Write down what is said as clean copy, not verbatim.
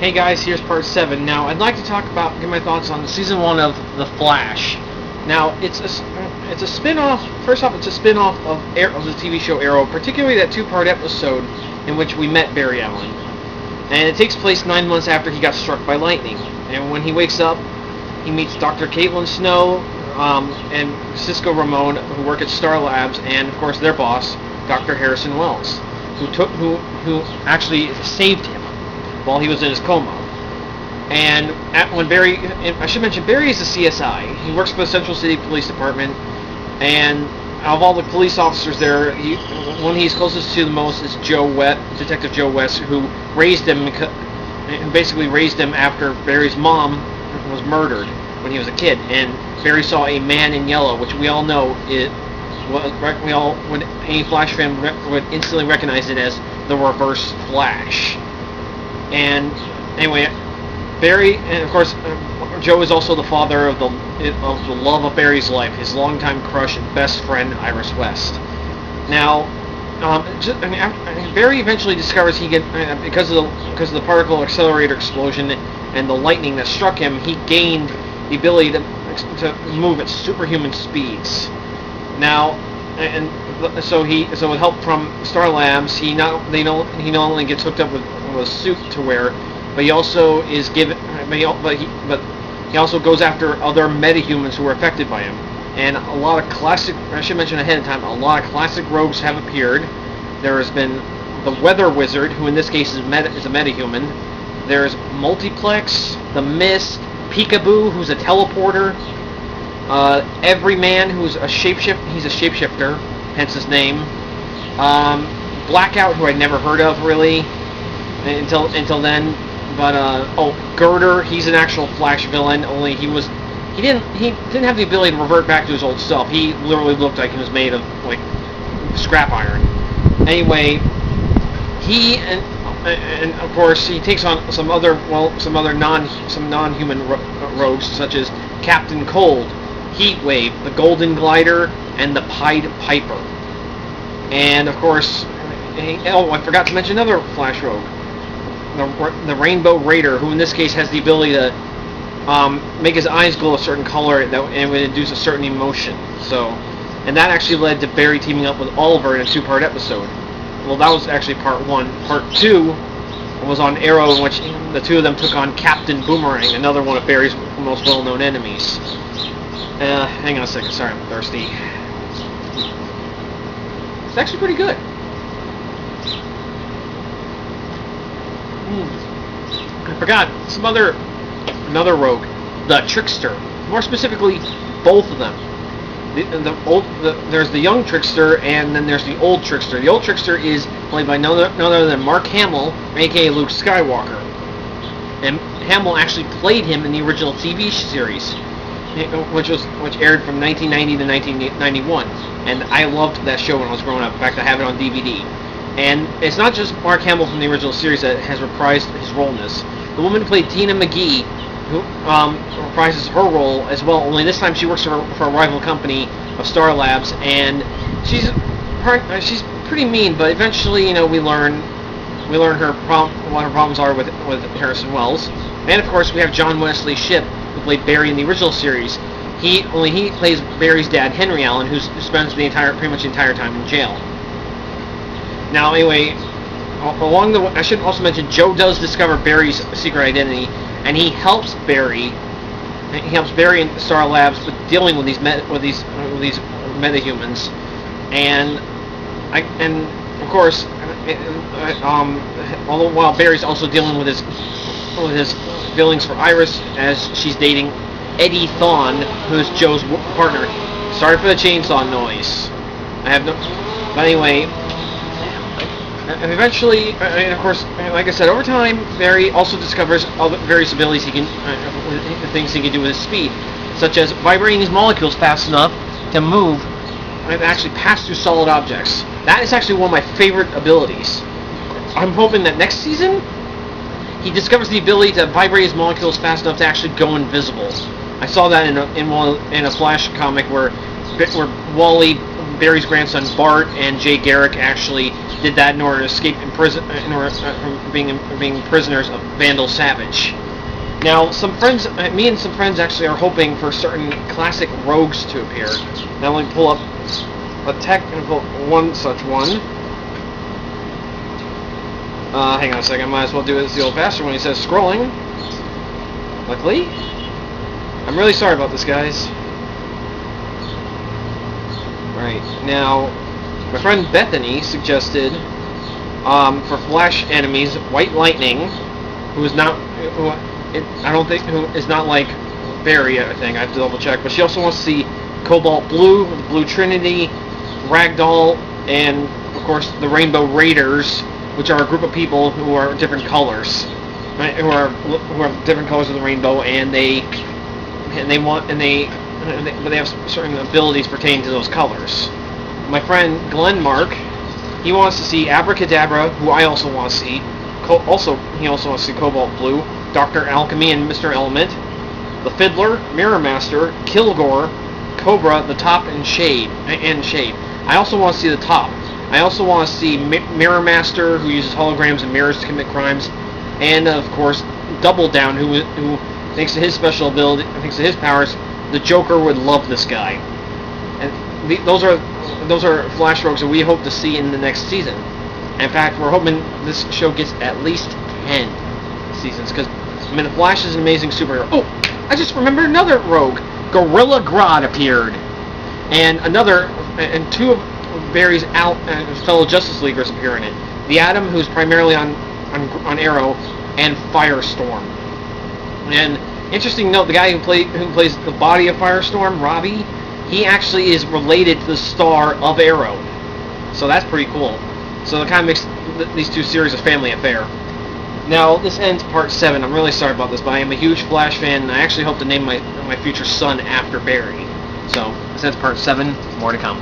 Hey guys, here's part 7. Now, I'd like to give my thoughts on season 1 of The Flash. Now, it's a spin-off. First off, it's a spin-off of the TV show Arrow, particularly that 2-part episode in which we met Barry Allen. And it takes place 9 months after he got struck by lightning. And when he wakes up, he meets Dr. Caitlin Snow and Cisco Ramon, who work at Star Labs, and of course their boss, Dr. Harrison Wells, who actually saved him while he was in his coma. And when Barry, I should mention, Barry is a CSI. He works for the Central City Police Department, and of all the police officers there, one he's closest to the most is Detective Joe West, who raised him, basically raised him after Barry's mom was murdered when he was a kid. And Barry saw a man in yellow, which we all know any Flash fan would instantly recognize it as the Reverse Flash. And anyway, Barry, and of course, Joe is also the father of the love of Barry's life, his longtime crush and best friend, Iris West. Now, Barry eventually discovers because of the particle accelerator explosion and the lightning that struck him, he gained the ability to move at superhuman speeds. Now, so with help from Star Labs, he not only gets hooked up with a suit to wear, but he also is given. But he also goes after other metahumans who are affected by him. And a lot of classic. I should mention ahead of time. A lot of classic rogues have appeared. There has been the Weather Wizard, who in this case is a metahuman. There's Multiplex, the Mist, Peekaboo, who's a teleporter. Everyman, who's a he's a shapeshifter, hence his name. Blackout, who I'd never heard of really until then. But Girder, he's an actual Flash villain. Only he didn't have the ability to revert back to his old self. He literally looked like he was made of like scrap iron. Anyway, he and of course he takes on some non-human rogues such as Captain Cold, Heatwave, the Golden Glider, and the Pied Piper. And of course, I forgot to mention another Flash rogue, the Rainbow Raider, who in this case has the ability to make his eyes glow a certain color and would induce a certain emotion. And that actually led to Barry teaming up with Oliver in a 2-part episode. Well, that was actually part 1. Part 2 was on Arrow, in which the two of them took on Captain Boomerang, another one of Barry's most well-known enemies. Hang on a second, sorry, I'm thirsty. It's actually pretty good. I forgot, another rogue, the Trickster. More specifically, both of them. There's the young Trickster, and then there's the old Trickster. The old Trickster is played by none other than Mark Hamill, aka Luke Skywalker. And Hamill actually played him in the original TV series, which aired from 1990 to 1991. And I loved that show when I was growing up. In fact, I have it on DVD. And it's not just Mark Hamill from the original series that has reprised his role in this. The woman who played Tina McGee, who reprises her role as well, only this time she works for a rival company of Star Labs, and she's pretty mean, but eventually, we learn what her problems are with Harrison Wells. And of course, we have John Wesley Shipp, who played Barry in the original series. He plays Barry's dad, Henry Allen, who spends pretty much the entire time in jail. Now, anyway, I should also mention Joe does discover Barry's secret identity, and he helps Barry. He helps Barry in Star Labs with dealing with these metahumans, and of course, while Barry's also dealing with his feelings for Iris as she's dating Eddie Thawne, who's Joe's partner. Sorry for the chainsaw noise. But anyway. And eventually, of course, like I said, over time, Barry also discovers other various abilities things he can do with his speed, such as vibrating his molecules fast enough to move and actually pass through solid objects. That is actually one of my favorite abilities. I'm hoping that next season, he discovers the ability to vibrate his molecules fast enough to actually go invisible. I saw that in a Flash comic where Wally Barry's grandson Bart and Jay Garrick actually did that in order to escape from being prisoners of Vandal Savage. Now, me and some friends actually are hoping for certain classic rogues to appear. Now let me pull up a technical one such one. Hang on a second, I might as well do it the old-fashioned when he says scrolling. Luckily. I'm really sorry about this, guys. Right, now, my friend Bethany suggested, for Flash enemies, White Lightning, who is not like Barry, I think, I have to double check, but she also wants to see Cobalt Blue, the Blue Trinity, Ragdoll, and, of course, the Rainbow Raiders, which are a group of people who are different colors, right? Who are different colors of the rainbow, and they have certain abilities pertaining to those colors. My friend Glenn Mark, he wants to see Abracadabra, who I also want to see. He also wants to see Cobalt Blue, Dr. Alchemy and Mr. Element, the Fiddler, Mirror Master, Kilgore, Cobra, the Top, and Shade. I also want to see the Top. I also want to see Mirror Master, who uses holograms and mirrors to commit crimes, and of course Double Down, who thanks to his special ability, thanks to his powers, the Joker would love this guy. And those are Flash rogues that we hope to see in the next season. In fact, we're hoping this show gets at least 10 seasons, because I mean, the Flash is an amazing superhero. Oh, I just remembered another rogue. Gorilla Grodd appeared, and two of Barry's fellow Justice Leaguers appear in it. The Atom, who's primarily on Arrow, and Firestorm. And interesting note, the guy who plays the body of Firestorm, Robbie, he actually is related to the star of Arrow. So that's pretty cool. So it kind of makes these two series a family affair. Now, this ends part 7. I'm really sorry about this, but I am a huge Flash fan, and I actually hope to name my future son after Barry. So, this ends part 7. More to come.